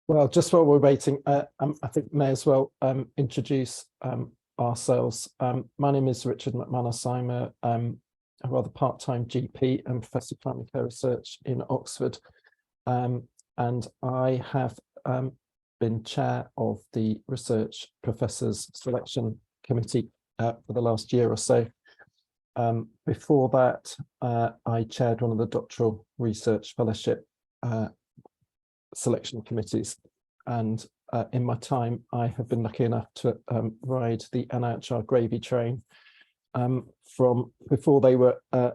Well, just while we're waiting, I think may as well introduce ourselves. My name is Richard McManus. I'm a rather part-time GP and Professor of Primary Care Research in Oxford. And I have been chair of the Research Professors Selection Committee for the last year or so. Before that, I chaired one of the doctoral research fellowship selection committees, and in my time I have been lucky enough to ride the NIHR gravy train from before they were a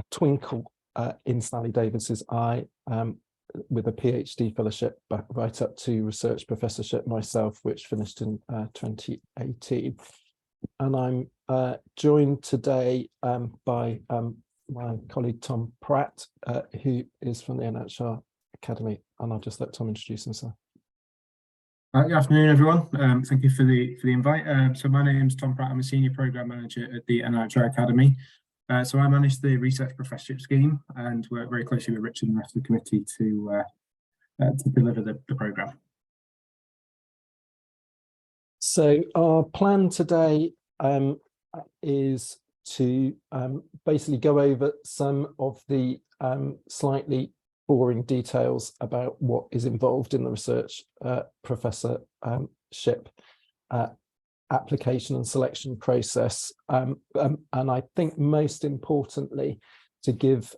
twinkle in Sally Davis's eye, with a PhD fellowship right up to research professorship myself, which finished in 2018. And I'm joined today by my colleague Tom Pratt, who is from the NIHR Academy, and I'll just let Tom introduce himself. Good afternoon, everyone. Thank you for the invite. So my name is Tom Pratt. I'm a senior program manager at the NIHR Academy. So I manage the research professorship scheme and work very closely with Richard and the rest of the committee to deliver the program. So our plan today is to basically go over some of the slightly boring details about what is involved in the research professorship application and selection process, and I think most importantly to give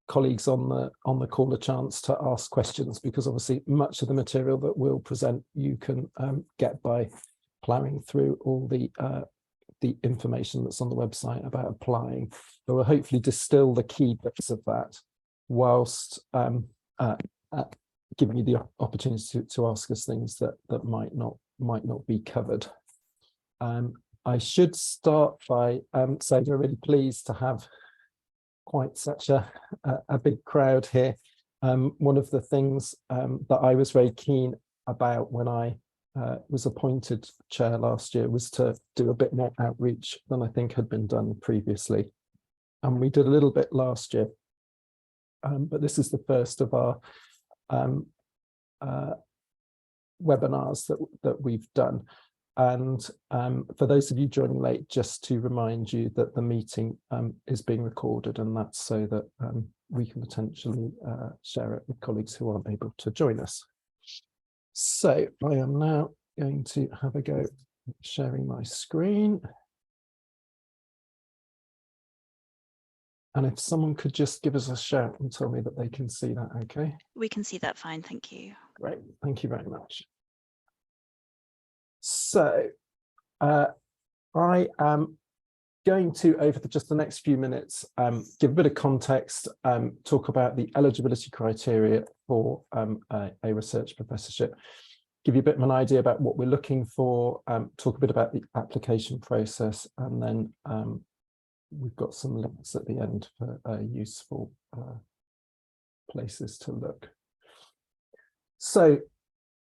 colleagues on the call a chance to ask questions, because obviously much of the material that we'll present you can get by plowing through all the information that's on the website about applying, but we'll hopefully distill the key bits of that whilst giving you the opportunity to ask us things that might not be covered. I should start by saying we're really pleased to have quite such a big crowd here. One of the things that I was very keen about when I was appointed chair last year was to do a bit more outreach than I think had been done previously, and we did a little bit last year. But this is the first of our webinars that we've done. And for those of you joining late, just to remind you that the meeting is being recorded, and that's so that we can potentially share it with colleagues who aren't able to join us. So I am now going to have a go at sharing my screen. And if someone could just give us a shout and tell me that they can see that, okay? We can see that fine, thank you. Great, thank you very much. So I am going to, over just the next few minutes, give a bit of context, talk about the eligibility criteria for a research professorship, give you a bit of an idea about what we're looking for, talk a bit about the application process, and then we've got some links at the end for useful places to look. So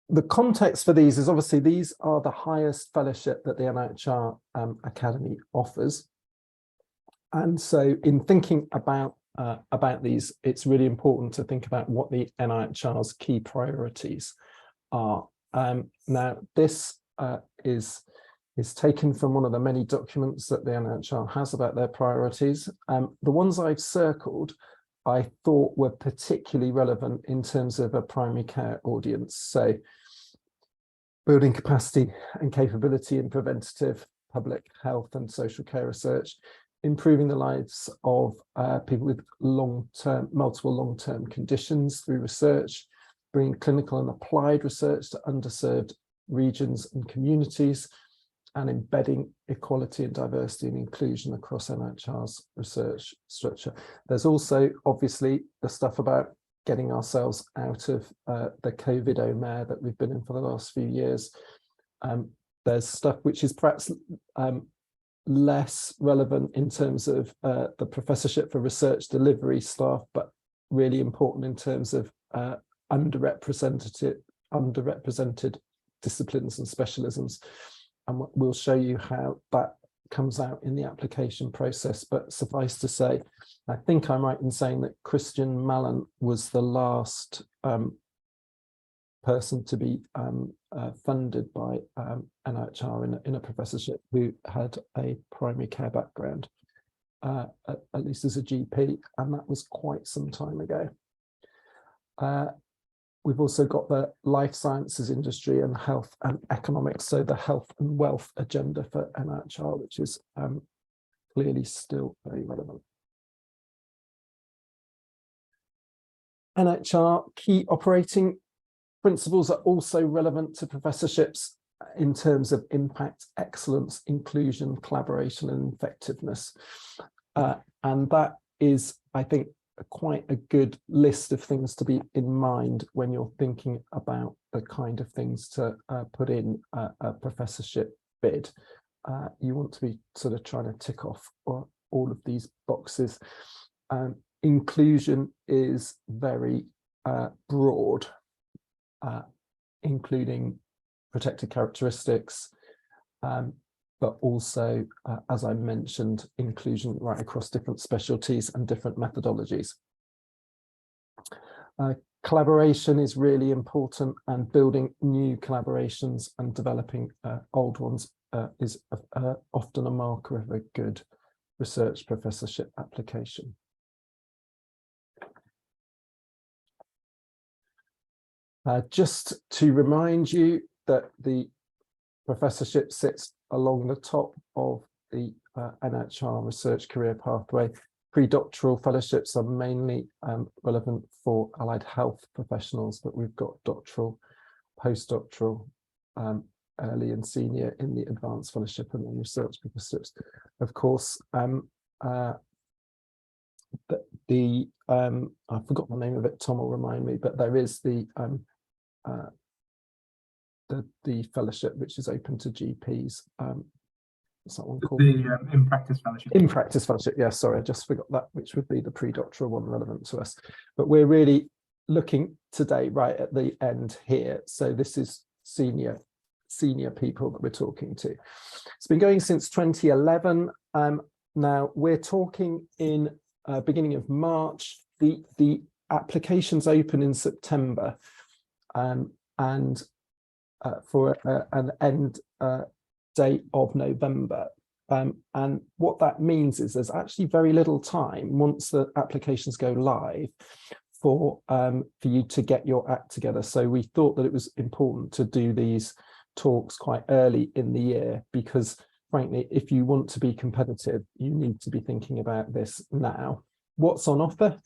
the context for these is obviously these are the highest fellowship that the NIHR Academy offers. And so in thinking about these, it's really important to think about what the NIHR's key priorities are. Now, this is taken from one of the many documents that the NIHR has about their priorities. The ones I've circled, I thought were particularly relevant in terms of a primary care audience. So building capacity and capability in preventative public health and social care research, improving the lives of people with multiple long-term conditions through research, bringing clinical and applied research to underserved regions and communities, and embedding equality and diversity and inclusion across NIHR's research structure. There's also obviously the stuff about getting ourselves out of the COVID mare that we've been in for the last few years. There's stuff which is perhaps less relevant in terms of the professorship for research delivery staff, but really important in terms of underrepresented disciplines and specialisms. And we'll show you how that comes out in the application process. But suffice to say, I think I'm right in saying that Christian Mallon was the last person to be funded by NIHR in a professorship who had a primary care background, at least as a GP, and that was quite some time ago. We've also got the life sciences industry and health and economics, so the health and wealth agenda for NIHR, which is clearly still very relevant. NIHR key operating principles are also relevant to professorships in terms of impact, excellence, inclusion, collaboration, and effectiveness. And that is, I think, quite a good list of things to be in mind when you're thinking about the kind of things to put in a professorship bid. You want to be sort of trying to tick off all of these boxes. Inclusion is very broad, including protected characteristics, but also, as I mentioned, inclusion right across different specialties and different methodologies. Collaboration is really important, and building new collaborations and developing old ones is often a marker of a good research professorship application. Just to remind you that the professorship sits along the top of the NIHR research career pathway. Pre-doctoral fellowships are mainly relevant for allied health professionals, but we've got doctoral, postdoctoral, early and senior in the advanced fellowship and the research professorships. Of course, I forgot the name of it, Tom will remind me, but there is the fellowship which is open to GPs. What's that one called? The in practice fellowship. In practice fellowship, yeah, sorry, I just forgot that, which would be the pre-doctoral one relevant to us. But we're really looking today right at the end here. So this is senior people that we're talking to. It's been going since 2011. Now we're talking in beginning of March. The applications open in September, and for an end date of November. And what that means is there's actually very little time once the applications go live for you to get your act together. So we thought that it was important to do these talks quite early in the year, because frankly, if you want to be competitive, you need to be thinking about this now. What's on offer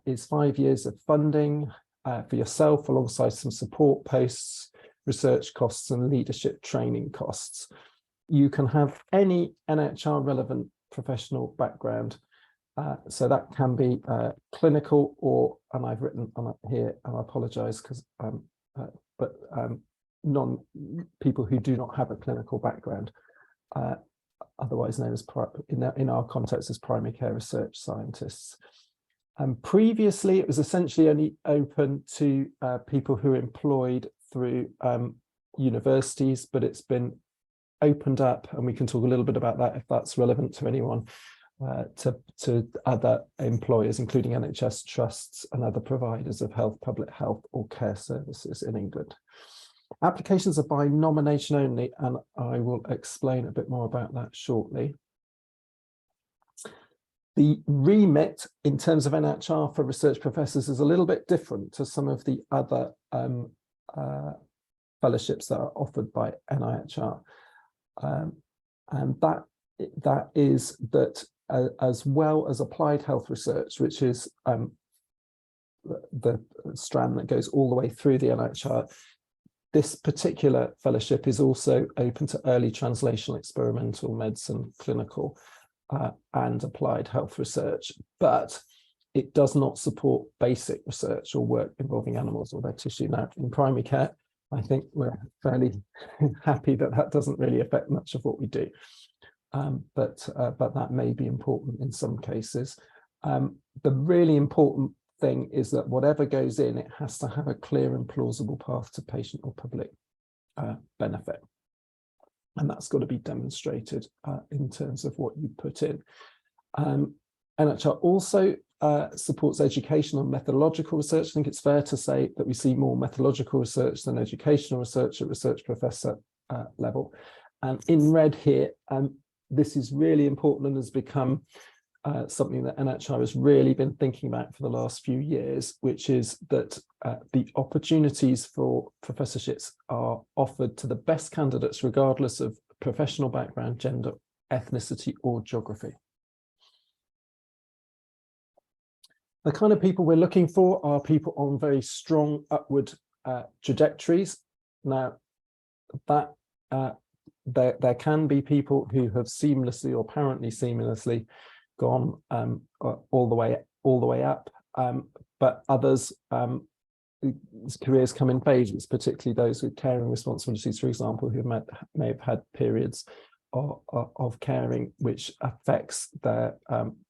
is 5 years of funding for yourself, alongside some support posts, research costs, and leadership training costs. You can have any NIHR relevant professional background. So that can be clinical, or, and I've written on it here, and I apologize because, people who do not have a clinical background, otherwise known as, in our context, as primary care research scientists. Previously, it was essentially only open to people who are employed through universities, but it's been opened up, and we can talk a little bit about that if that's relevant to anyone, to other employers, including NHS trusts and other providers of health, public health or care services in England. Applications are by nomination only, and I will explain a bit more about that shortly. The remit in terms of NIHR for research professors is a little bit different to some of the other fellowships that are offered by NIHR. And that is that as well as applied health research, which is the strand that goes all the way through the NIHR, this particular fellowship is also open to early translational experimental medicine, clinical, and applied health research, but it does not support basic research or work involving animals or their tissue. Now, in primary care, I think we're fairly happy that that doesn't really affect much of what we do, but that may be important in some cases. The really important thing is that whatever goes in, it has to have a clear and plausible path to patient or public benefit. And that's got to be demonstrated in terms of what you put in. NIHR also supports educational and methodological research. I think it's fair to say that we see more methodological research than educational research at research professor level. And in red here, this is really important and has become something that NIHR has really been thinking about for the last few years, which is that the opportunities for professorships are offered to the best candidates, regardless of professional background, gender, ethnicity, or geography. The kind of people we're looking for are people on very strong upward trajectories. Now, that there can be people who have seamlessly or apparently seamlessly gone all the way up, but others careers come in phases, particularly those with caring responsibilities, for example, who may have had periods of caring, which affects the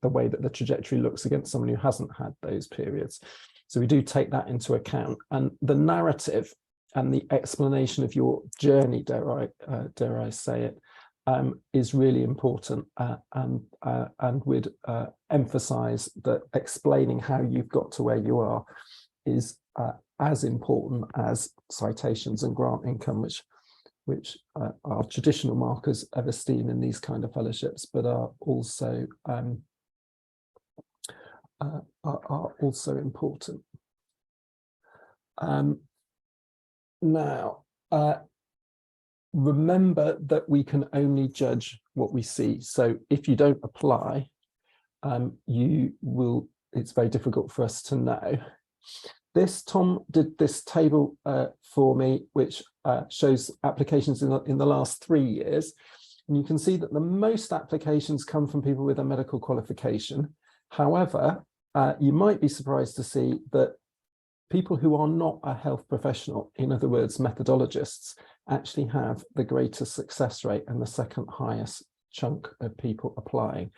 way that the trajectory looks against someone who hasn't had those periods. So we do take that into account, and the narrative and the explanation of your journey, dare I say it, is really important, and would emphasize that explaining how you've got to where you are is as important as citations and grant income, which are traditional markers of esteem in these kind of fellowships, but are also important. Now, remember that we can only judge what we see. So if you don't apply, it's very difficult for us to know. Tom did this table for me, which shows applications in the last 3 years. And you can see that the most applications come from people with a medical qualification. However, you might be surprised to see that people who are not a health professional, in other words, methodologists, actually have the greatest success rate and the second highest chunk of people applying.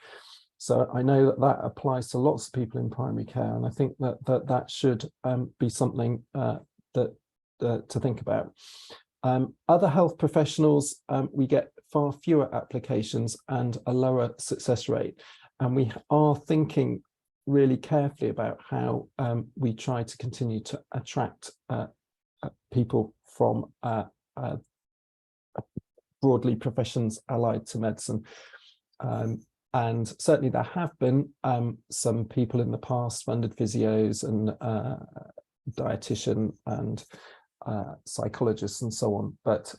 So I know that applies to lots of people in primary care, and I think that should be something to think about. Other health professionals, we get far fewer applications and a lower success rate, and we are thinking really carefully about how we try to continue to attract people from broadly professions allied to medicine. And certainly there have been some people in the past, funded physios and dietitian and psychologists and so on, but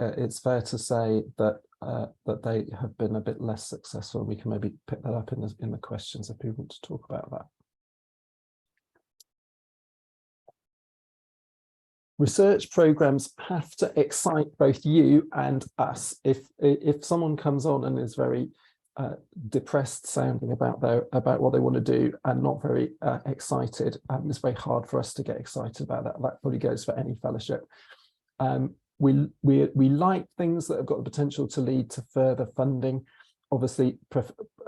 it's fair to say that they have been a bit less successful. We can maybe pick that up in the questions if people want to talk about that. Research programs have to excite both you and us. If someone comes on and is very depressed sounding about what they want to do and not very excited, it's very hard for us to get excited about that. That probably goes for any fellowship. We like things that have got the potential to lead to further funding. Obviously,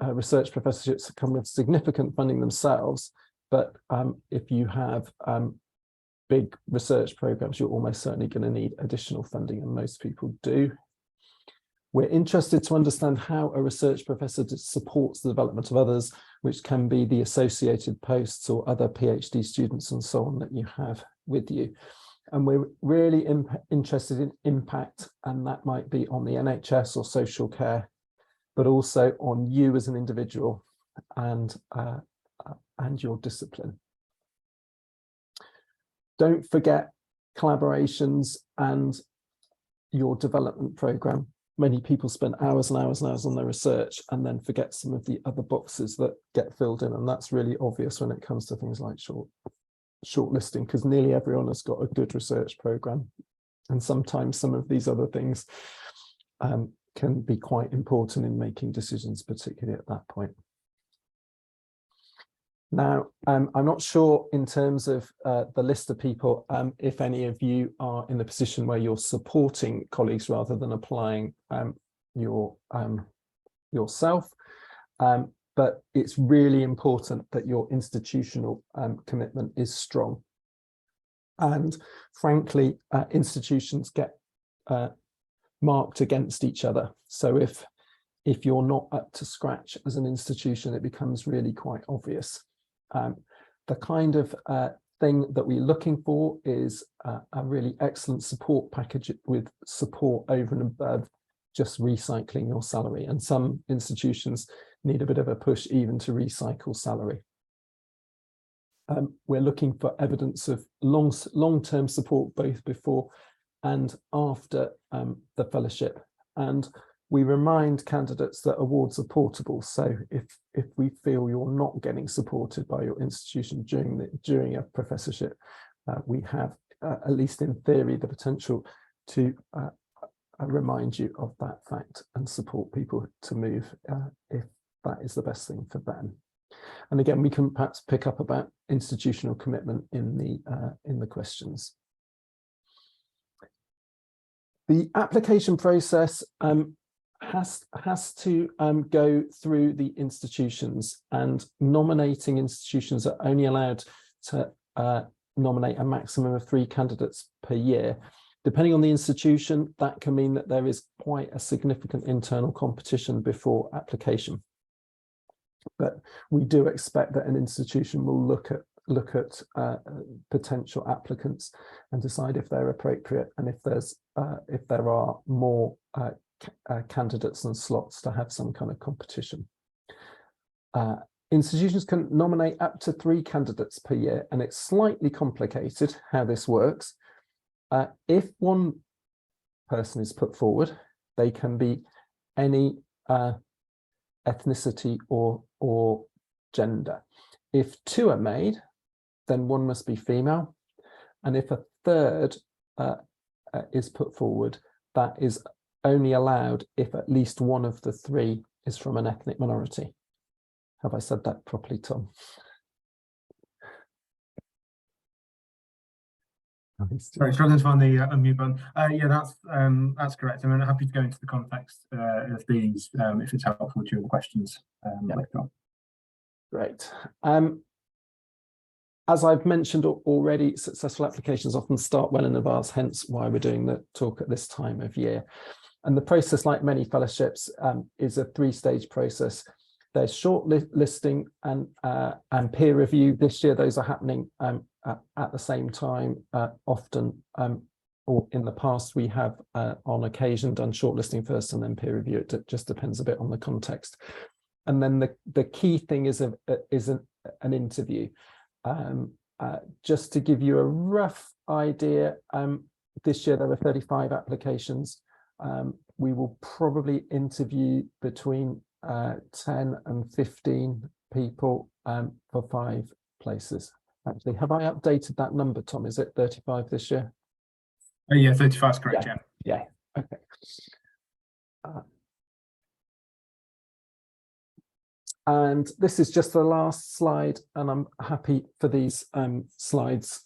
research professorships come with significant funding themselves, but if you have big research programs, you're almost certainly going to need additional funding, and most people do. We're interested to understand how a research professor supports the development of others, which can be the associated posts or other PhD students and so on that you have with you. And we're really interested in impact, and that might be on the NHS or social care, but also on you as an individual and your discipline. Don't forget collaborations and your development program. Many people spend hours and hours and hours on their research and then forget some of the other boxes that get filled in, and that's really obvious when it comes to things like shortlisting, because nearly everyone has got a good research program, and sometimes some of these other things can be quite important in making decisions, particularly at that point. Now, I'm not sure in terms of the list of people, if any of you are in the position where you're supporting colleagues rather than applying yourself, but it's really important that your institutional commitment is strong. And frankly, institutions get marked against each other. So if if you're not up to scratch as an institution, it becomes really quite obvious. The kind of thing that we're looking for is a really excellent support package with support over and above just recycling your salary. And some institutions need a bit of a push even to recycle salary. We're looking for evidence of long-term support both before and after the fellowship. And we remind candidates that awards are portable. So if we feel you're not getting supported by your institution during a professorship, we have, at least in theory, the potential to remind you of that fact and support people to move if that is the best thing for them. And again, we can perhaps pick up about institutional commitment in the questions. The application process has to go through the institutions, and nominating institutions are only allowed to nominate a maximum of 3 candidates per year. Depending on the institution, that can mean that there is quite a significant internal competition before application. But we do expect that an institution will look at potential applicants and decide if they're appropriate, and if there are more candidates and slots to have some kind of competition. Institutions can nominate up to 3 candidates per year, and it's slightly complicated how this works. If one person is put forward, they can be any ethnicity or gender. If 2 are made, then 1 must be female, and if a 3rd is put forward, that is only allowed if at least 1 of the 3 is from an ethnic minority. Have I said that properly, Tom? Sorry, struggling to find the unmute button. Yeah, that's correct. I'm happy to go into the context of these if it's helpful during the questions later on. Great. As I've mentioned already, successful applications often start well in advance, hence why we're doing the talk at this time of year. And the process, like many fellowships, is a 3-stage process. There's shortlisting and peer review. This year, those are happening at the same time. Often, or in the past, we have on occasion done shortlisting first and then peer review. It just depends a bit on the context. And then the key thing is an interview. Just to give you a rough idea, this year there were 35 applications. We will probably interview between 10 and 15 people for 5 places. Actually, have I updated that number, Tom? Is it 35 this year? Yeah, 35 is correct, yeah. Okay. And this is just the last slide, and I'm happy for these slides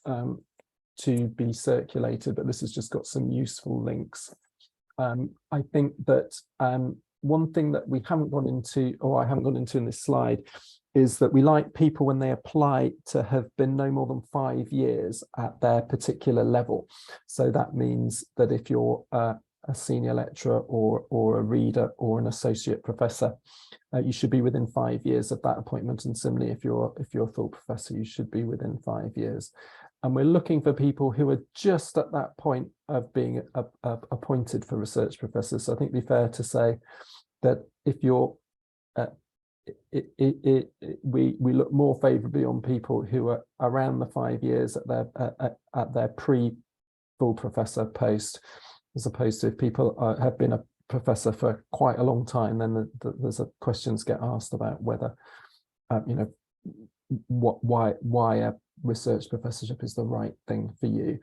to be circulated, but this has just got some useful links. I think that one thing that we haven't gone into, or I haven't gone into in this slide, is that we like people when they apply to have been no more than 5 years at their particular level. So that means that if you're a senior lecturer or a reader or an associate professor, you should be within 5 years of that appointment. And similarly, if you're a full professor, you should be within 5 years. And we're looking for people who are just at that point of being appointed for research professors. So I think it'd be fair to say that if you're we look more favorably on people who are around the 5 years at their pre-full professor post, as opposed to if people have been a professor for quite a long time, then there's questions get asked about whether why a research professorship is the right thing for you.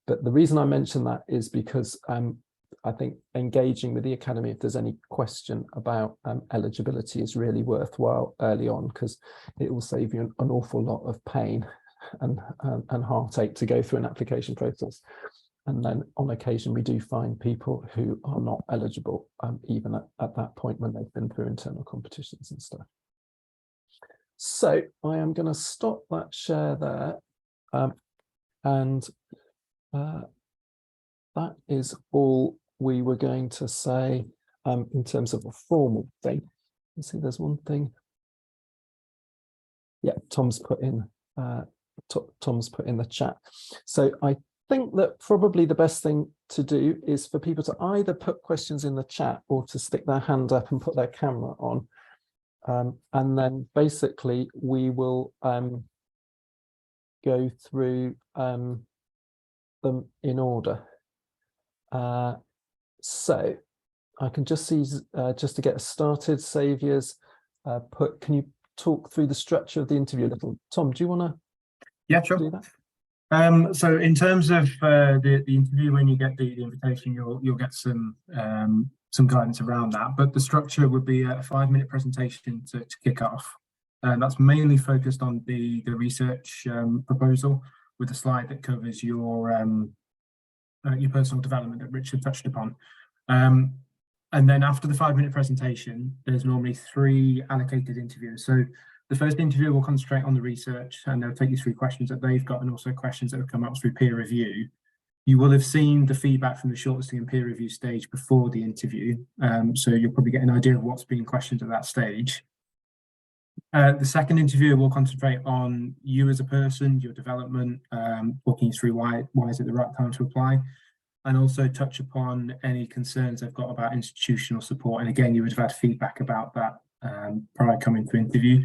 But the reason I mention that is because I think engaging with the Academy, if there's any question about eligibility, is really worthwhile early on, because it will save you an awful lot of pain and heartache to go through an application process. And then on occasion, we do find people who are not eligible, even at that point when they've been through internal competitions and stuff. So I am going to stop that share there. And that is all we were going to say. in terms of a formal thing. Let's see, there's one thing. Yeah, Tom's put in the chat. So I think that probably the best thing to do is for people to either put questions in the chat or to stick their hand up and put their camera on. And then basically we will go through them in order. So I can just see, just to get us started, Saviour's can you talk through the structure of the interview a little? Tom, do you want to do that? So in terms of the interview, when you get the invitation, you'll get some guidance around that. But the structure would be a 5-minute presentation to kick off. And that's mainly focused on the research proposal, with a slide that covers your personal development that Richard touched upon. And then after the 5-minute presentation, there's normally 3 allocated interviews. So the first interview will concentrate on the research, and they'll take you through questions that they've got and also questions that have come up through peer review. You will have seen the feedback from the shortlisting and peer review stage before the interview. So you'll probably get an idea of what's being questioned at that stage. The second interview will concentrate on you as a person, your development, walking you through why is it the right time to apply, and also touch upon any concerns they've got about institutional support. And again, you would have had feedback about that prior coming to interview.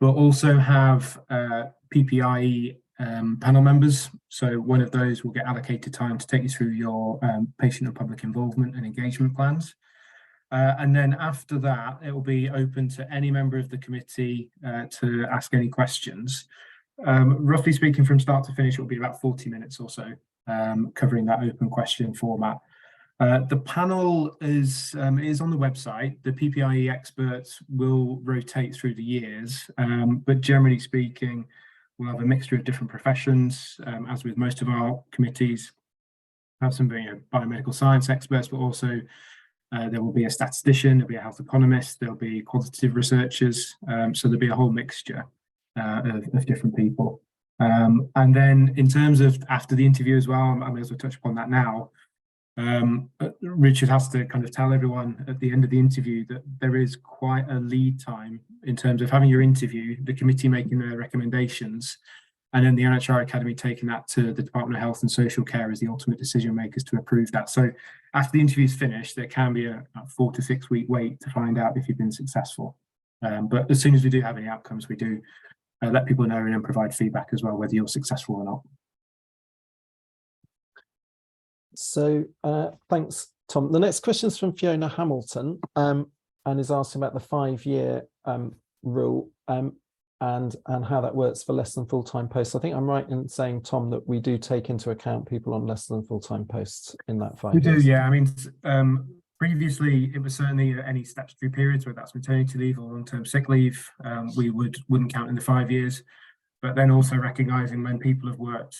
We'll also have PPIE panel members. So one of those will get allocated time to take you through your patient and public involvement and engagement plans. And then after that, it will be open to any member of the committee to ask any questions. Roughly speaking, from start to finish, it will be about 40 minutes or so, covering that open question format. The panel is on the website. The PPIE experts will rotate through the years, but generally speaking, we'll have a mixture of different professions, as with most of our committees. Have some biomedical science experts, but also there will be a statistician, there'll be a health economist, there'll be quantitative researchers, so there'll be a whole mixture of different people. And then in terms of after the interview as well, I may as well touch upon that now. Richard has to kind of tell everyone at the end of the interview that there is quite a lead time in terms of having your interview, the committee making their recommendations, and then the NIHR Academy taking that to the Department of Health and Social Care as the ultimate decision makers to approve that. So after the interview is finished, there can be a 4 to 6 week wait to find out if you've been successful. But as soon as we do have any outcomes, we do let people know and then provide feedback as well, whether you're successful or not. So thanks, Tom. The next question is from Fiona Hamilton, and is asking about the 5-year rule and how that works for less than full-time posts. I think I'm right in saying, Tom, that we do take into account people on less than full-time posts in that 5 years. We do, yeah. I mean, previously it was certainly any statutory periods, whether that's maternity leave or long-term sick leave, we wouldn't count in the 5 years. But then also recognising when people have worked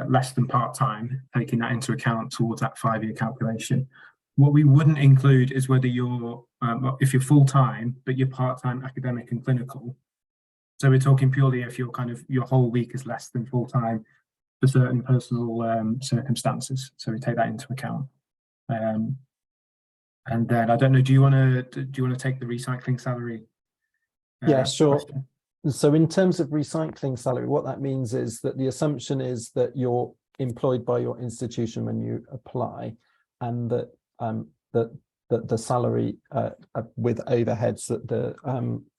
less than part-time, taking that into account towards that 5-year calculation. What we wouldn't include is whether you're, if you're full-time, but you're part-time academic and clinical. So we're talking purely if you're your whole week is less than full-time for certain personal circumstances. So we take that into account. And then I don't know, do you want to take the recycling salary? Yeah, sure. Question? So in terms of recycling salary, what that means is that the assumption is that you're employed by your institution when you apply, and that that the salary with overheads that the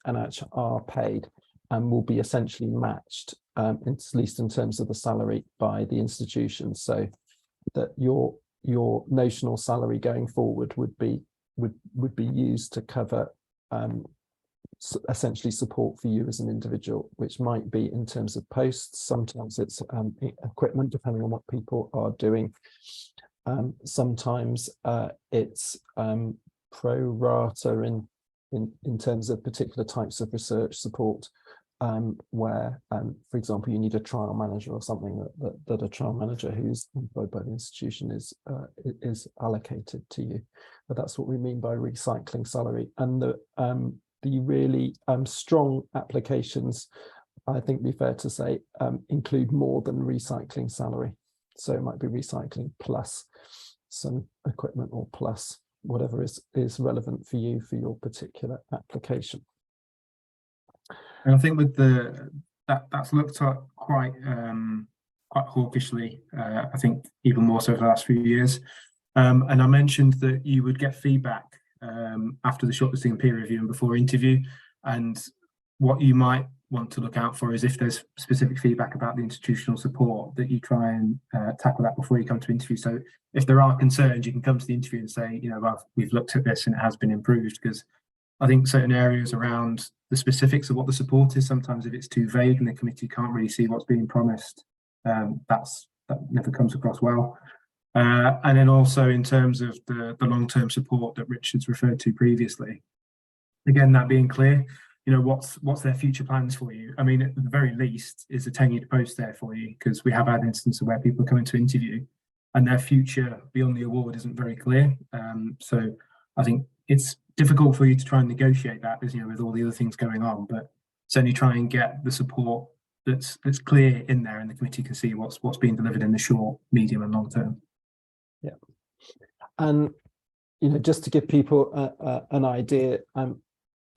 NIHR paid will be essentially matched, at least in terms of the salary, by the institution. So that your notional salary going forward would be used to cover essentially support for you as an individual, which might be in terms of posts. Sometimes it's equipment, depending on what people are doing. Sometimes it's pro rata in terms of particular types of research support, where, for example, you need a trial manager or something that a trial manager who's employed by the institution is allocated to you. But that's what we mean by recycling salary. And the really strong applications, I think it'd be fair to say, include more than recycling salary. So it might be recycling plus some equipment or plus whatever is relevant for you for your particular application. And I think with that's looked at quite hawkishly, I think even more so for the last few years. And I mentioned that you would get feedback after the shortlisting and peer review and before interview. And what you might want to look out for is if there's specific feedback about the institutional support, that you try and tackle that before you come to interview. So if there are concerns, you can come to the interview and say, you know, well, we've looked at this and it has been improved, because I think certain areas around the specifics of what the support is, sometimes if it's too vague and the committee can't really see what's being promised, that never comes across well. And then also in terms of the long-term support that Richard's referred to previously, again, that being clear, you know, what's their future plans for you? I mean, at the very least, is a tenured post there for you, because we have had instances where people are coming to interview and their future beyond the award isn't very clear. So I think it's difficult for you to try and negotiate that, as you know, with all the other things going on, but certainly try and get the support that's clear in there, and the committee can see what's being delivered in the short, medium, and long term. Yeah, and you know, just to give people an idea,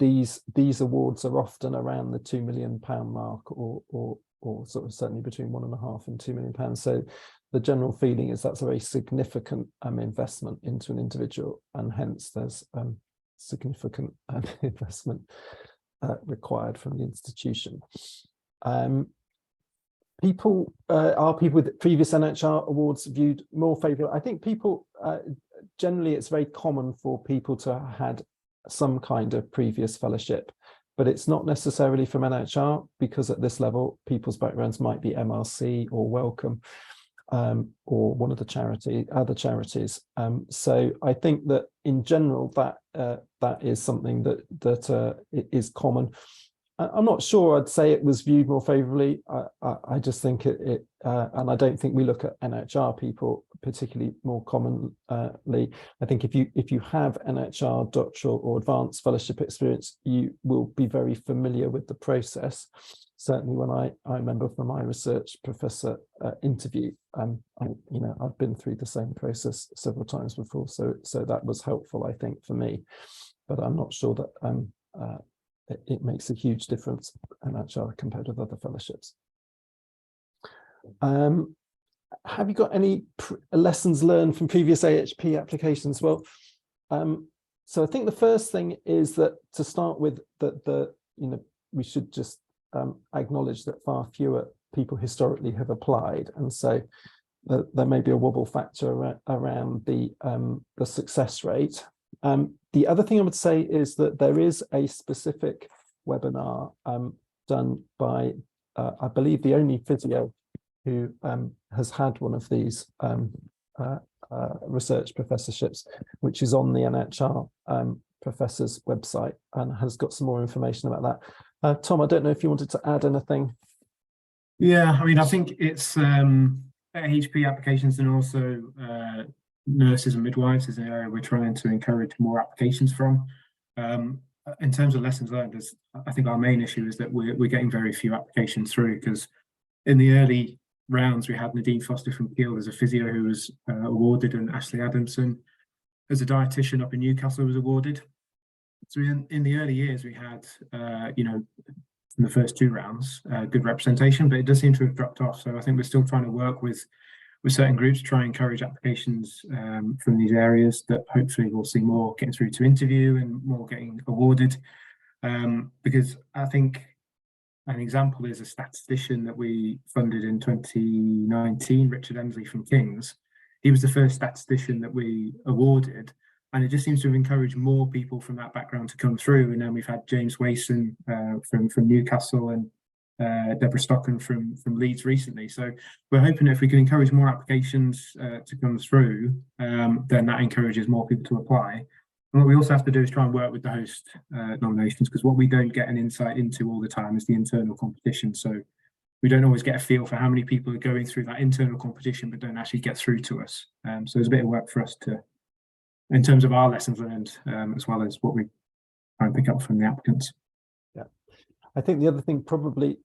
these awards are often around the £2 million mark, or sort of certainly between £1.5 and £2 million. So the general feeling is that's a very significant investment into an individual, and hence there's significant investment required from the institution. People are people with previous NIHR awards viewed more favourably? I think people generally, it's very common for people to have had some kind of previous fellowship, but it's not necessarily from NIHR, because at this level people's backgrounds might be MRC or Wellcome, or one of the other charities. So I think that in general that is something that is common. I'm not sure I'd say it was viewed more favourably. I just think it and I don't think we look at NIHR people particularly more commonly. I think if you have NIHR doctoral or advanced fellowship experience, you will be very familiar with the process. Certainly when I remember from my research professor interview, I've been through the same process several times before, so that was helpful, I think, for me. But I'm not sure that it makes a huge difference in NIHR compared with other fellowships. Have you got any lessons learned from previous AHP applications? Well, so I think the first thing is that, to start with, that we should just acknowledge that far fewer people historically have applied, and so there may be a wobble factor around the success rate. The other thing I would say is that there is a specific webinar done by, I believe, the only physio who has had one of these research professorships, which is on the NIHR professors website, and has got some more information about that. Tom, I don't know if you wanted to add anything. Yeah, I mean, I think it's AHP applications, and also nurses and midwives is an area we're trying to encourage more applications from. In terms of lessons learned, I think our main issue is that we're getting very few applications through, because in the early rounds we had Nadine Foster from Keele as a physio who was awarded, and Ashley Adamson as a dietitian up in Newcastle was awarded. So in the early years we had, in the first two rounds, good representation, but it does seem to have dropped off. So I think we're still trying to work with certain groups to try and encourage applications from these areas, that hopefully we'll see more getting through to interview and more getting awarded. Because I think an example is a statistician that we funded in 2019, Richard Emsley from King's. He was the first statistician that we awarded, and it just seems to have encouraged more people from that background to come through. And then we've had James Wason from Newcastle, and Deborah Stocken from Leeds recently. So we're hoping if we can encourage more applications to come through, then that encourages more people to apply. And what we also have to do is try and work with the host nominations, because what we don't get an insight into all the time is the internal competition. So we don't always get a feel for how many people are going through that internal competition but don't actually get through to us. So there's a bit of work for us to, in terms of our lessons learned, as well as what we try and pick up from the applicants. Yeah, I think the other thing probably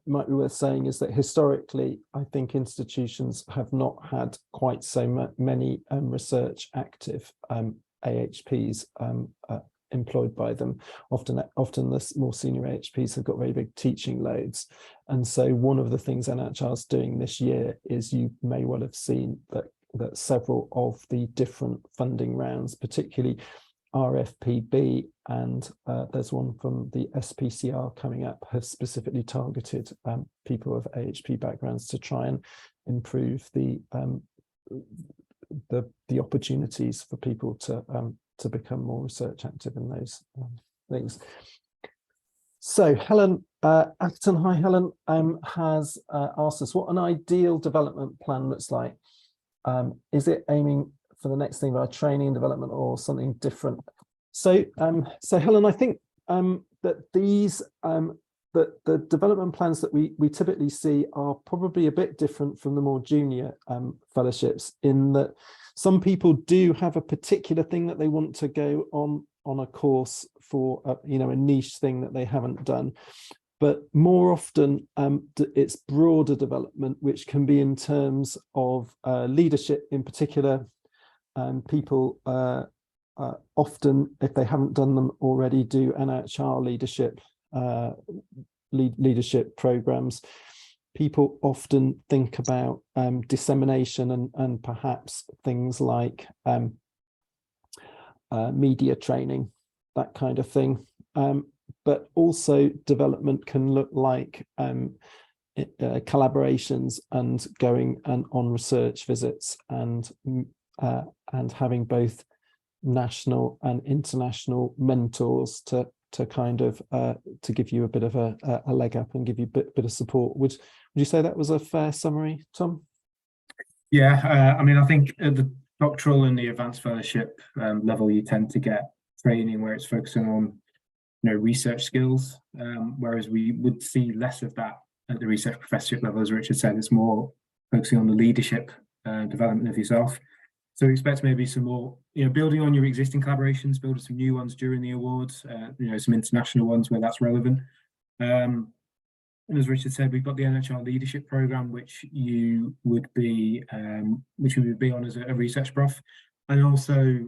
might be worth saying is that historically, I think institutions have not had quite so many research active AHPs employed by them. Often the more senior AHPs have got very big teaching loads. And so one of the things NIHR is doing this year is, you may well have seen that several of the different funding rounds, particularly RFPB, and there's one from the SPCR coming up, have specifically targeted people of AHP backgrounds to try and improve the opportunities for people to become more research active in those things. So Helen Atherton, hi Helen, has asked us what an ideal development plan looks like. Is it aiming for the next thing by training and development, or something different? So Helen, I think that these that the development plans that we typically see are probably a bit different from the more junior fellowships, in that some people do have a particular thing that they want to go on a course for, a niche thing that they haven't done. But more often, it's broader development, which can be in terms of leadership in particular. People often, if they haven't done them already, do NIHR leadership programs. People often think about dissemination and perhaps things like media training, that kind of thing. But also development can look like collaborations and going on research visits and having both national and international mentors to kind of to give you a bit of a leg up and give you a bit of support. Would you say that was a fair summary, Tom? Yeah, I mean, I think at the doctoral and the advanced fellowship level, you tend to get training where it's focusing on research skills, whereas we would see less of that at the research professorship level. As Richard said, it's more focusing on the leadership development of yourself. So we expect maybe some more, building on your existing collaborations, building some new ones during the awards, some international ones where that's relevant. And as Richard said, we've got the NIHR leadership program, which you would be on as a research prof. And also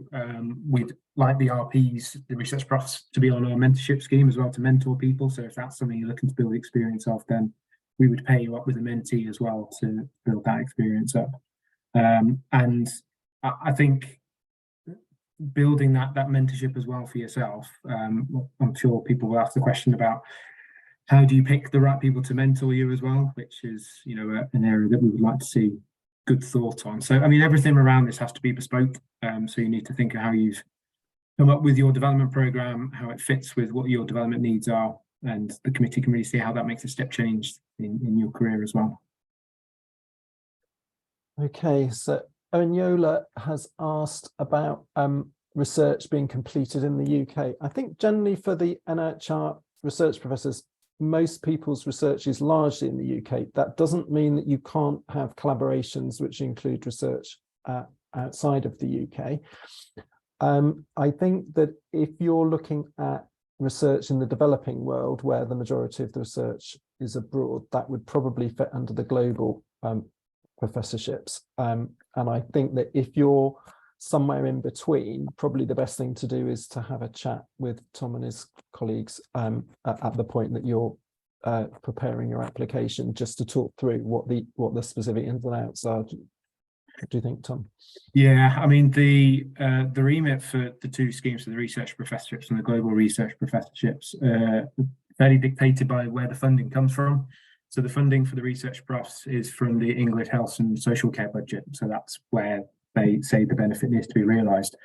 we'd like the RPs, the research profs, to be on our mentorship scheme as well, to mentor people. So if that's something you're looking to build experience of, then we would pair you up with a mentee as well to build that experience up. And I think building that mentorship as well for yourself, I'm sure people will ask the question about how do you pick the right people to mentor you as well, which is an area that we would like to see good thought on. So I mean, everything around this has to be bespoke. So you need to think of how you've come up with your development program, how it fits with what your development needs are, and the committee can really see how that makes a step change in your career as well. Okay, so Onyola has asked about research being completed in the UK. I think generally for the NIHR research professors, most people's research is largely in the UK. That doesn't mean that you can't have collaborations which include research outside of the UK. I think that if you're looking at research in the developing world, where the majority of the research is abroad, that would probably fit under the global professorships. And I think that if you're somewhere in between, probably the best thing to do is to have a chat with Tom and his colleagues at the point that you're preparing your application, just to talk through what the specific ins and outs are. What do you think, Tom? Yeah, I mean, the remit for the two schemes, for the research professorships and the global research professorships, fairly dictated by where the funding comes from. So the funding for the research profs is from the English Health and Social Care budget. So that's where they say the benefit needs to be realised.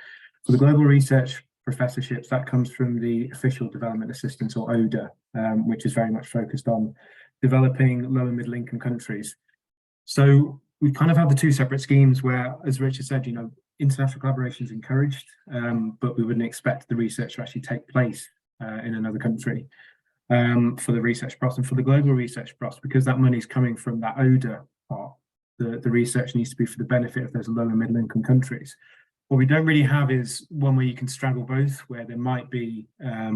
For the global research professorships, that comes from the Official Development Assistance, or ODA, which is very much focused on developing low and middle income countries. So we kind of have the two separate schemes where, as Richard said, international collaboration is encouraged, but we wouldn't expect the research to actually take place in another country. For the research profs, and for the global research profs, because that money is coming from that ODA part, the research needs to be for the benefit of those low and middle income countries. What we don't really have is one where you can straddle both, where there might be a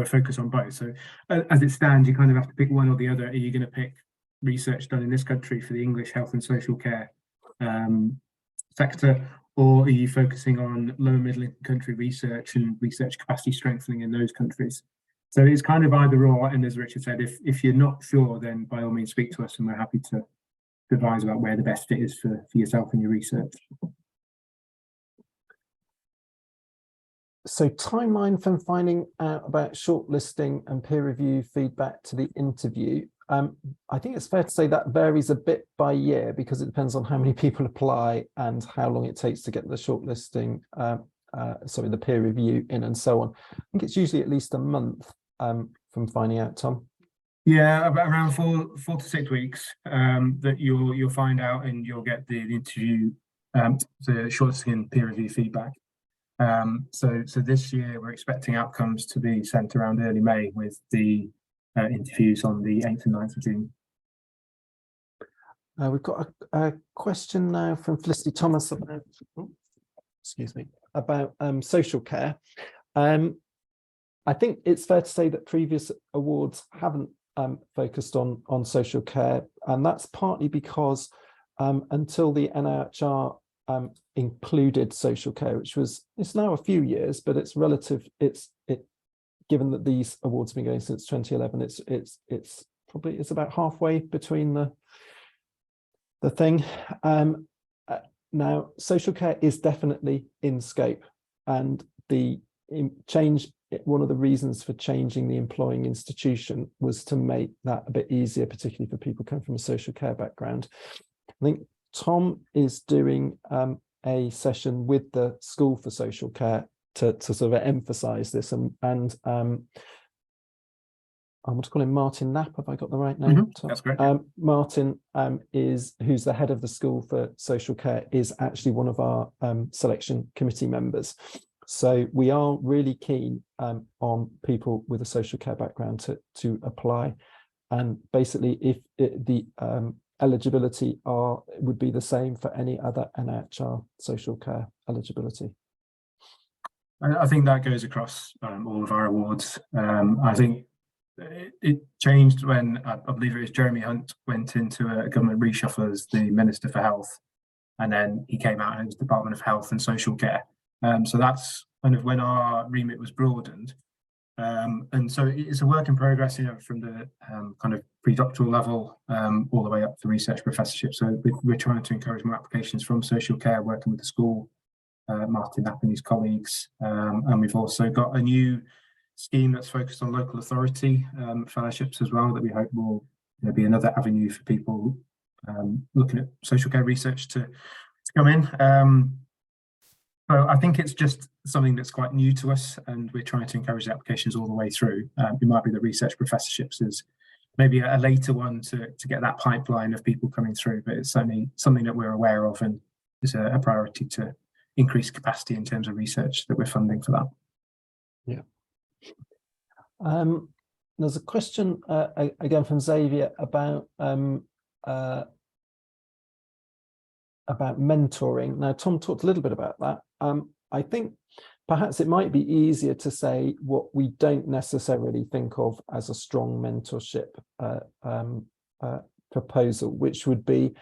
focus on both. So as it stands, you kind of have to pick one or the other. Are you going to pick research done in this country for the English health and social care sector, or are you focusing on low and middle income country research and research capacity strengthening in those countries? So it's kind of either or, and as Richard said, if you're not sure, then by all means speak to us, and we're happy to advise about where the best fit is for yourself and your research. So timeline from finding out about shortlisting and peer review feedback to the interview. I think it's fair to say that varies a bit by year because it depends on how many people apply and how long it takes to get the shortlisting, the peer review in and so on. I think it's usually at least a month from finding out, Tom. Yeah, around four to 6 weeks that you'll find out, and you'll get the interview, the shortlisting and peer review feedback. So this year we're expecting outcomes to be sent around early May, with the interviews on the 8th and 9th of June. We've got a question now from Felicity Thomas about, about social care. I think it's fair to say that previous awards haven't focused on social care, and that's partly because until the NIHR included social care, which it's now a few years, but it's relative. Given that these awards have been going since 2011, it's about halfway between the thing. Now, social care is definitely in scope, and one of the reasons for changing the employing institution was to make that a bit easier, particularly for people coming from a social care background. I think Tom is doing a session with the School for Social Care to sort of emphasize this, and I want to call him Martin Knapp. Have I got the right name? That's great. Martin who's the head of the School for Social Care, is actually one of our selection committee members. So we are really keen on people with a social care background to apply, and basically if the eligibility would be the same for any other NIHR social care eligibility. I think that goes across all of our awards. I think it changed when I believe it was Jeremy Hunt went into a government reshuffle as the Minister for Health, and then he came out and it was Department of Health and Social Care. So that's kind of when our remit was broadened. And so it's a work in progress, from the kind of pre-doctoral level all the way up to research professorship. So we're trying to encourage more applications from social care, working with the school, Martin Knapp and his colleagues. And we've also got a new scheme that's focused on local authority fellowships as well, that we hope will be another avenue for people looking at social care research to come in. So I think it's just something that's quite new to us, and we're trying to encourage the applications all the way through. It might be that research professorships is maybe a later one to get that pipeline of people coming through, but it's certainly something that we're aware of, and is a priority to increase capacity in terms of research that we're funding for that. Yeah. There's a question again from Xavier about mentoring. Now, Tom talked a little bit about that. I think perhaps it might be easier to say what we don't necessarily think of as a strong mentorship proposal, which would be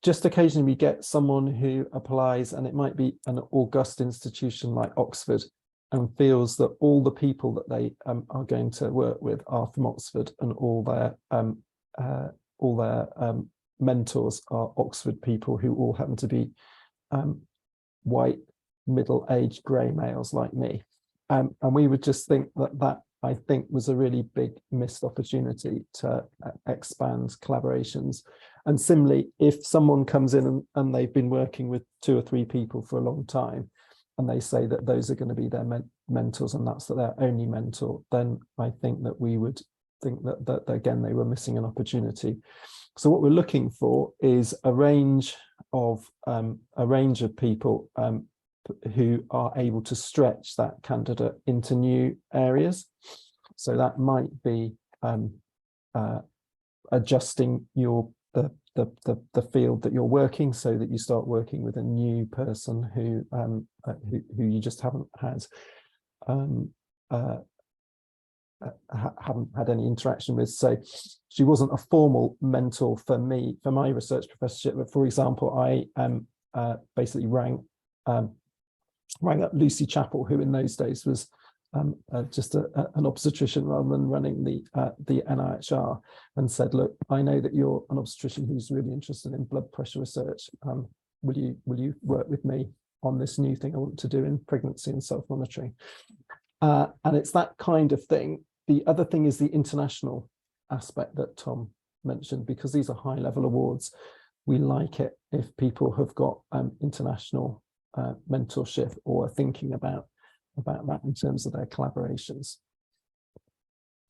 just occasionally we get someone who applies, and it might be an august institution like Oxford, and feels that all the people that they are going to work with are from Oxford, and all their mentors are Oxford people who all happen to be white, middle-aged grey males like me. And we would just think that I think was a really big missed opportunity to expand collaborations. And similarly, if someone comes in and they've been working with 2 or 3 people for a long time, and they say that those are going to be their mentors, and that's their only mentor, then I think that we would think that again, they were missing an opportunity. So what we're looking for is a range of people who are able to stretch that candidate into new areas. So that might be adjusting the field that you're working, so that you start working with a new person who you just haven't had any interaction with. So she wasn't a formal mentor for me for my research professorship, but for example, I basically rang rang up Lucy Chappell, who in those days was just an obstetrician rather than running the NIHR, and said, look, I know that you're an obstetrician who's really interested in blood pressure research. Will you work with me on this new thing I want to do in pregnancy and self-monitoring? And it's that kind of thing. The other thing is the international aspect that Tom mentioned, because these are high-level awards. We like it if people have got international mentorship or thinking about that in terms of their collaborations.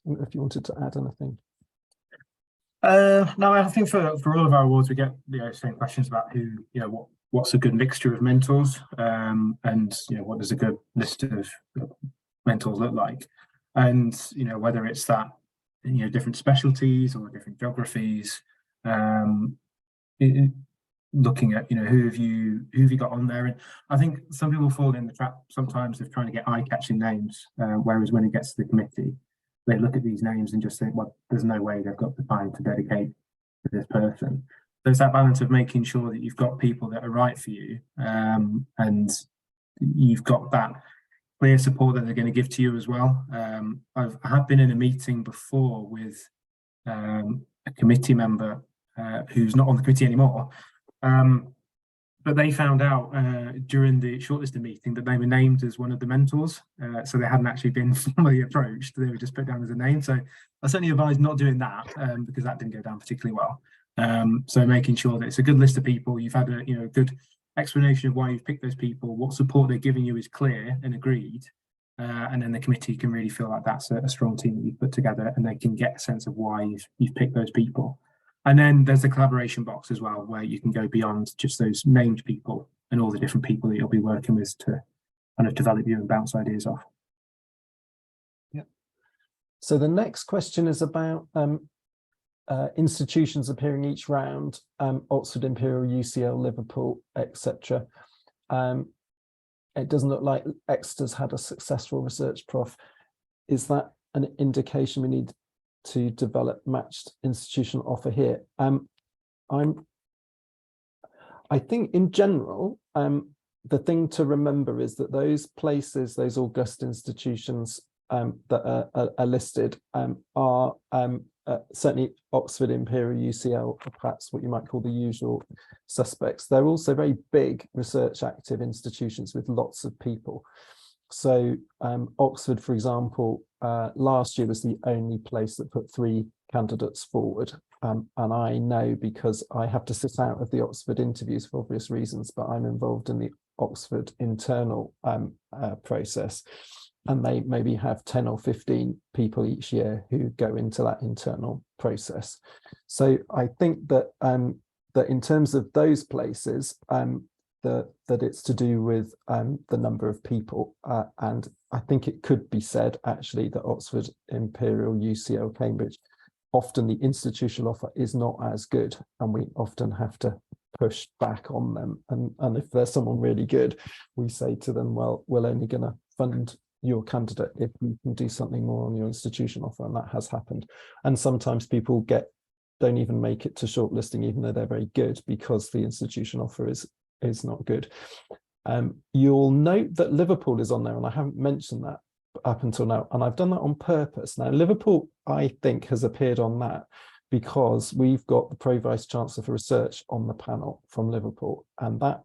If you wanted to add anything. No, I think for all of our awards, we get the same questions about who, what's a good mixture of mentors, and what does a good list of mentors look like, and whether it's that different specialties or different geographies, looking at who have you got on there. And I think some people fall in the trap sometimes of trying to get eye-catching names, whereas when it gets to the committee, they look at these names and just think, well, there's no way they've got the time to dedicate to this person. There's that balance of making sure that you've got people that are right for you, and you've got that clear support that they're going to give to you as well. I have been in a meeting before with a committee member who's not on the committee anymore, but they found out during the shortlisted meeting that they were named as one of the mentors, so they hadn't actually been formally approached. They were just put down as a name. So I certainly advise not doing that, because that didn't go down particularly well. So making sure that it's a good list of people, you've had a good explanation of why you've picked those people, what support they're giving you is clear and agreed, and then the committee can really feel like that's a strong team that you've put together, and they can get a sense of why you've picked those people. And then there's the collaboration box as well, where you can go beyond just those named people and all the different people that you'll be working with to kind of develop you and bounce ideas off. Yeah. So the next question is about institutions appearing each round, Oxford, Imperial, UCL, Liverpool, etc. It doesn't look like Exeter's had a successful research prof. Is that an indication we need to develop matched institutional offer here? I think in general, the thing to remember is that those places, those august institutions that are listed are certainly Oxford, Imperial, UCL, or perhaps what you might call the usual suspects. They're also very big research active institutions with lots of people. So Oxford, for example, last year was the only place that put 3 candidates forward. And I know because I have to sit out of the Oxford interviews for obvious reasons, but I'm involved in the Oxford internal process. And they maybe have 10 or 15 people each year who go into that internal process. So I think that that in terms of those places, that it's to do with the number of people, and I think it could be said actually that Oxford, Imperial, UCL, Cambridge, often the institutional offer is not as good, and we often have to push back on them. And if there's someone really good, we say to them, well, we're only going to fund your candidate if we can do something more on your institution offer, and that has happened. And sometimes people don't even make it to shortlisting, even though they're very good, because the institution offer is not good. You'll note that Liverpool is on there, and I haven't mentioned that up until now, and I've done that on purpose. Now, Liverpool, I think, has appeared on that because we've got the Pro Vice Chancellor for Research on the panel from Liverpool, and that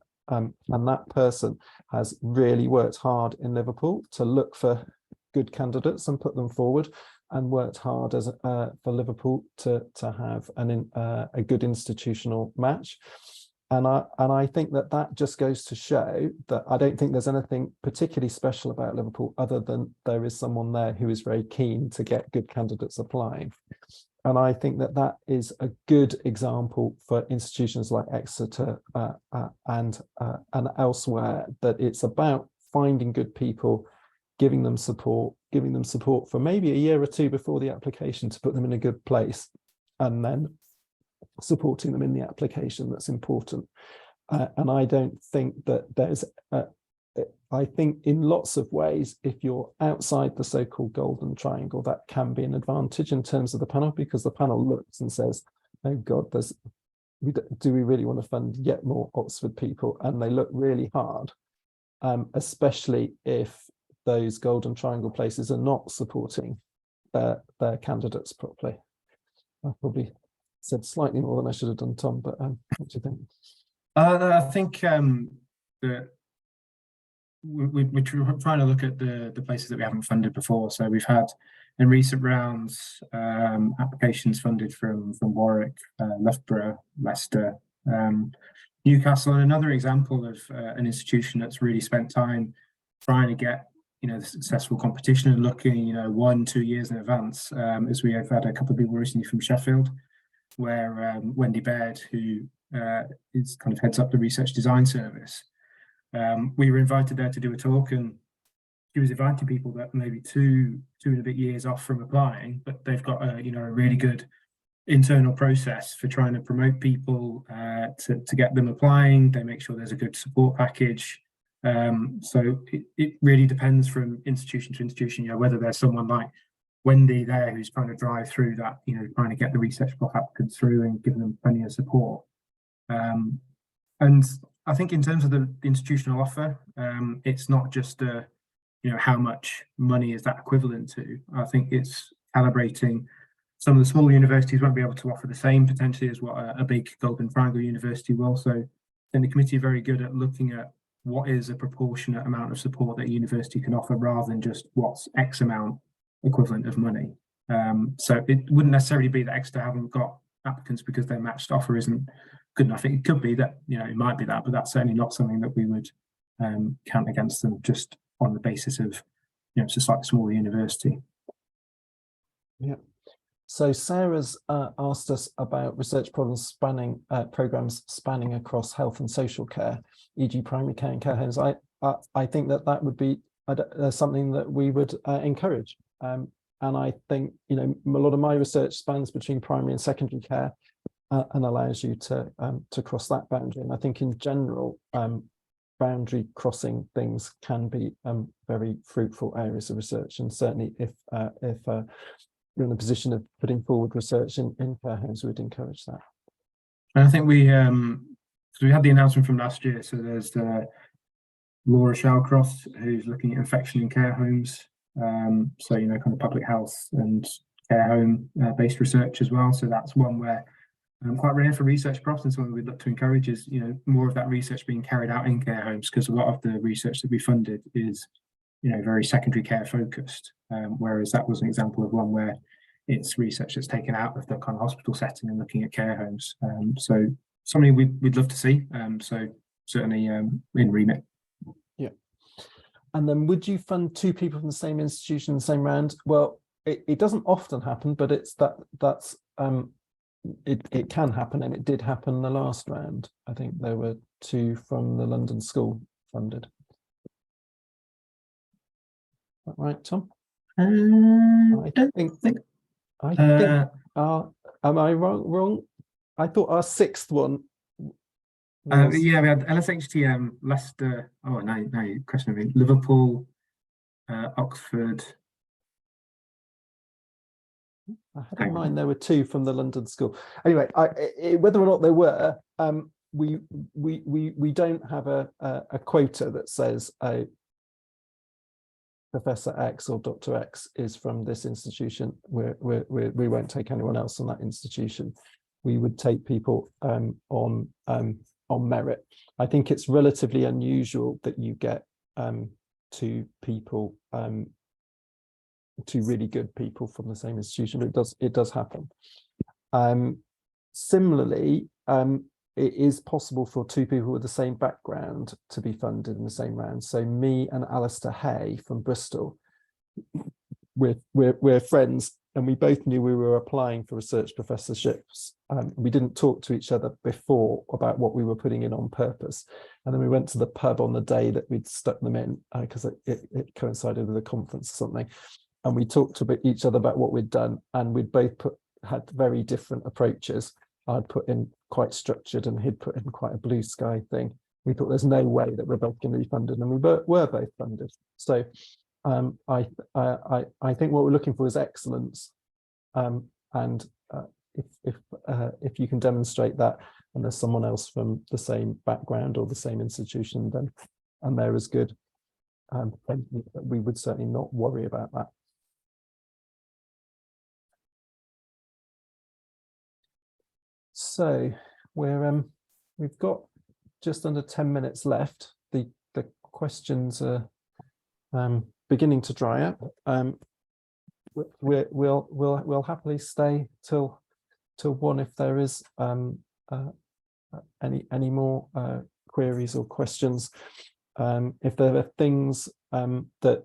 person has really worked hard in Liverpool to look for good candidates and put them forward, and worked hard for Liverpool to have a good institutional match. And I think that just goes to show that I don't think there's anything particularly special about Liverpool other than there is someone there who is very keen to get good candidates applying. And I think that is a good example for institutions like Exeter and elsewhere, that it's about finding good people, giving them support for maybe a year or two before the application to put them in a good place, and then supporting them in the application. That's important. And I don't think that there's I think in lots of ways, if you're outside the so-called golden triangle, that can be an advantage in terms of the panel, because the panel looks and says, oh God, do we really want to fund yet more Oxford people? And they look really hard especially if those golden triangle places are not supporting their candidates properly. I probably said slightly more than I should have done, Tom, but what do you think? I think that we're trying to look at the places that we haven't funded before. So we've had in recent rounds applications funded from Warwick, Loughborough, Leicester, Newcastle, and another example of an institution that's really spent time trying to get the successful competition and looking 1-2 years in advance. As we have had a couple of people recently from Sheffield, where Wendy Baird, who is kind of heads up the research design service, we were invited there to do a talk, and she was inviting people that maybe two and a bit years off from applying, but they've got a really good internal process for trying to promote people to get them applying. They make sure there's a good support package. So it really depends from institution to institution, whether there's someone like Wendy there who's trying to drive through that, trying to get the research prof applicants through and giving them plenty of support. And I think in terms of the institutional offer, it's not just how much money is that equivalent to. I think it's calibrating. Some of the smaller universities won't be able to offer the same potentially as what a big Golden Triangle university will. So then the committee are very good at looking at what is a proportionate amount of support that a university can offer rather than just what's X amount equivalent of money. So it wouldn't necessarily be that Exeter haven't got applicants because their matched offer isn't good enough. It could be that, it might be that, but that's certainly not something that we would count against them just on the basis of, it's a slightly smaller university. Yeah. So Sarah's asked us about research programs spanning across health and social care, e.g. primary care and care homes. I think that would be something that we would encourage. And I think, a lot of my research spans between primary and secondary care and allows you to cross that boundary. And I think in general, boundary crossing things can be very fruitful areas of research. And certainly if we're in a position of putting forward research in care homes, we'd encourage that. And I think we had the announcement from last year. So there's Laura Shallcroft, who's looking at infection in care homes. So, kind of public health and care home based research as well. So that's one where quite rare for research profs, and something we'd look to encourage is, more of that research being carried out in care homes, because a lot of the research that we funded is, very secondary care focused. Whereas that was an example of one where it's research that's taken out of the kind of hospital setting and looking at care homes. So something we'd love to see. So certainly in remit. Yeah. And then would you fund 2 people from the same institution in the same round? Well, it doesn't often happen, but it can happen, and it did happen the last round. I think there were 2 from the London School funded. Is that right, Tom? I think. Am I wrong? I thought our 6th one. Yeah, we had LSHTM, Leicester. Oh, no, you questioned me. Liverpool, Oxford. I had in mind there were 2 from the London School. Anyway, whether or not there were, we don't have a quota that says Professor X or Dr. X is from this institution. We won't take anyone else from that institution. We would take people on merit. I think it's relatively unusual that you get 2 people, 2 really good people from the same institution. It does happen. Similarly, it is possible for 2 people with the same background to be funded in the same round. So me and Alistair Hay from Bristol, we're friends, and we both knew we were applying for research professorships. We didn't talk to each other before about what we were putting in on purpose. And then we went to the pub on the day that we'd stuck them in, because it coincided with a conference or something. And we talked to each other about what we'd done, and we'd both had very different approaches. I'd put in quite structured, and he'd put in quite a blue sky thing. We thought there's no way that we're both going to be funded, and we were both funded. So I think what we're looking for is excellence, and if you can demonstrate that, and there's someone else from the same background or the same institution, then and they're as good, then we would certainly not worry about that. So we've got just under 10 minutes left. The questions are beginning to dry up. We'll happily stay till 1 if there is any more queries or questions. If there are things that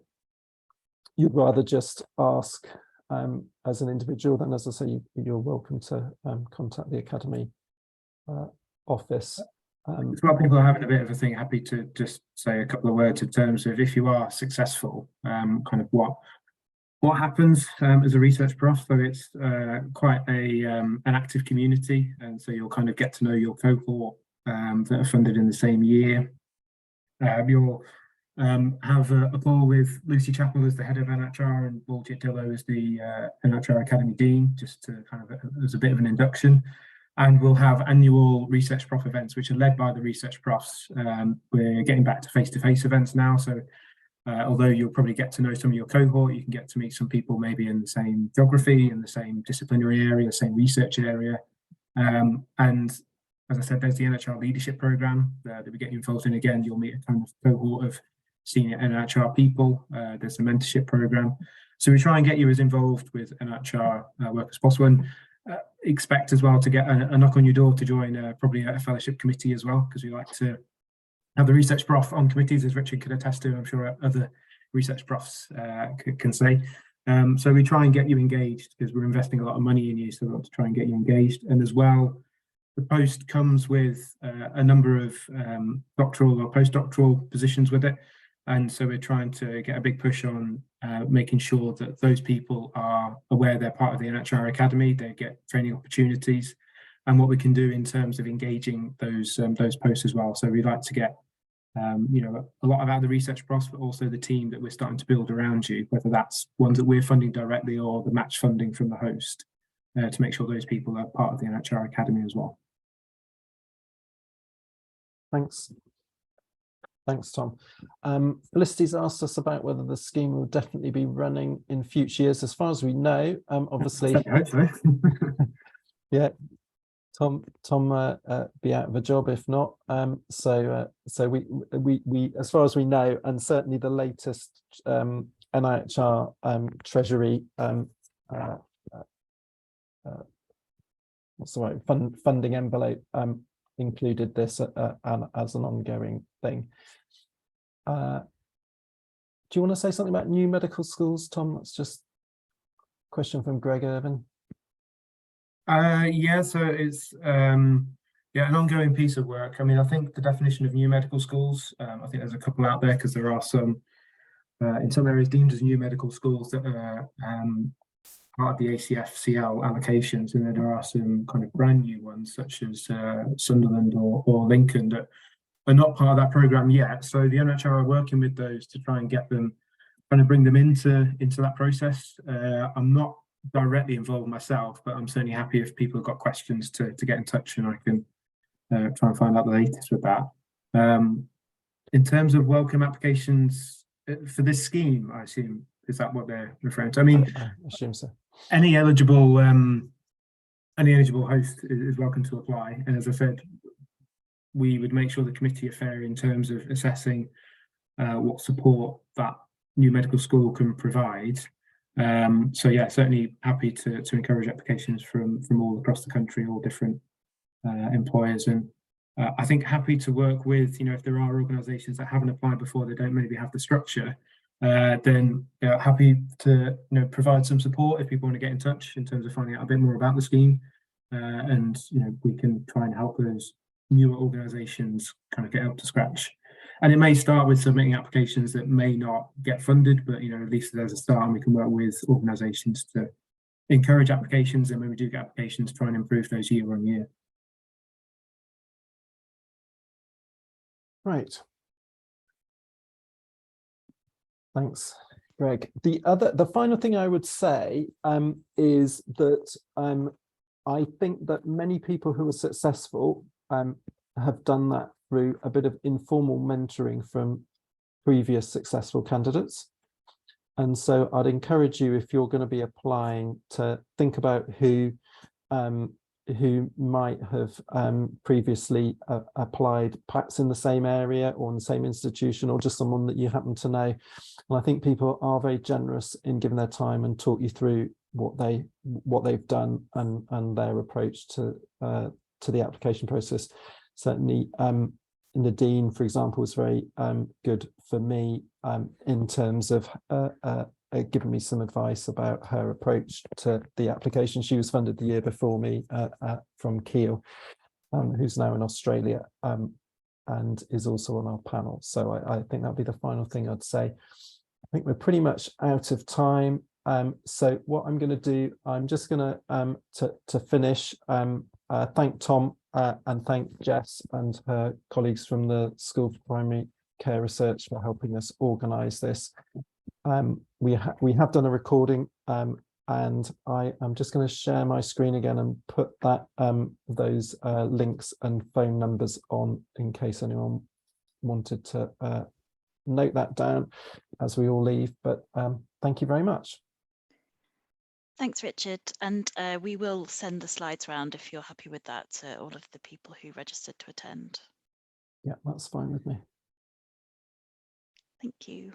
you'd rather just ask as an individual, then, as I say, you're welcome to contact the Academy office. While people are having a bit of a thing, happy to just say a couple of words in terms of, if you are successful, kind of what happens as a research prof. So it's quite an active community, and so you'll kind of get to know your cohort that are funded in the same year. You'll have a call with Lucy Chappell as the head of NIHR and Baljeet Dillo as the NIHR Academy Dean, just to kind of as a bit of an induction. And we'll have annual research prof events, which are led by the research profs. We're getting back to face-to-face events now, so although you'll probably get to know some of your cohort, you can get to meet some people maybe in the same geography, in the same disciplinary area, same research area. And as I said, there's the NIHR leadership program that we get you involved in. Again, you'll meet a kind of cohort of senior NIHR people. There's a mentorship program. So we try and get you as involved with NIHR work as possible. And expect as well to get a knock on your door to join probably a fellowship committee as well, because we like to have the research prof on committees, as Richard could attest to. I'm sure other research profs can say. So we try and get you engaged, because we're investing a lot of money in you, so we want to try and get you engaged. And as well, the post comes with a number of doctoral or postdoctoral positions with it. And so we're trying to get a big push on making sure that those people are aware they're part of the NIHR Academy, they get training opportunities, and what we can do in terms of engaging those posts as well. So we'd like to get you know, a lot about the research profs, but also the team that we're starting to build around you, whether that's ones that we're funding directly or the match funding from the host, to make sure those people are part of the NIHR Academy as well. Thanks, Tom. Felicity's asked us about whether the scheme will definitely be running in future years. As far as we know, obviously, yeah, Tom be out of a job if not. So we as far as we know, and certainly the latest NIHR Treasury what's the word, funding envelope included this as an ongoing thing. Do you want to say something about new medical schools, Tom? That's just a question from Greg Irvin. Yeah, so it's yeah, an ongoing piece of work. I mean, I think the definition of new medical schools, I think there's a couple out there, because there are some in some areas deemed as new medical schools that are part of the ACFCL allocations, and then there are some kind of brand new ones such as Sunderland or Lincoln that are not part of that program yet. So the NIHR are working with those to try and get them, trying to bring them into that process. I'm not directly involved myself, but I'm certainly happy if people have got questions to get in touch, and I can try and find out the latest with that. In terms of welcome applications for this scheme, I assume, is that what they're referring to? I mean, I assume so. Any eligible host is welcome to apply, and as I said, we would make sure the committee are fair in terms of assessing what support that new medical school can provide. So yeah, certainly happy to encourage applications from all across the country, all different employers, and I think happy to work with, you know, if there are organisations that haven't applied before, they don't maybe have the structure, then happy to, you know, provide some support if people want to get in touch in terms of finding out a bit more about the scheme, and you know, we can try and help those newer organisations kind of get up to scratch. And it may start with submitting applications that may not get funded, but you know, at least there's a start, and we can work with organisations to encourage applications, and when we do get applications, try and improve those year on year. Right. Thanks, Greg. The final thing I would say is that I think that many people who are successful have done that through a bit of informal mentoring from previous successful candidates. And so I'd encourage you, if you're going to be applying, to think about who might have previously applied, perhaps in the same area or in the same institution, or just someone that you happen to know. And I think people are very generous in giving their time and talk you through what they've done and their approach to the application process. Certainly, Nadine, for example, was very good for me in terms of giving me some advice about her approach to the application. She was funded the year before me from Kiel, who's now in Australia, and is also on our panel. So I think that'll be the final thing I'd say. I think we're pretty much out of time. So what I'm going to do, I'm just going to finish, thank Tom and thank Jess and her colleagues from the School for Primary Care Research for helping us organise this. We have done a recording, and I am just going to share my screen again and put that those links and phone numbers on in case anyone wanted to note that down as we all leave. But thank you very much. Thanks, Richard. And we will send the slides around if you're happy with that to all of the people who registered to attend. Yeah, that's fine with me. Thank you.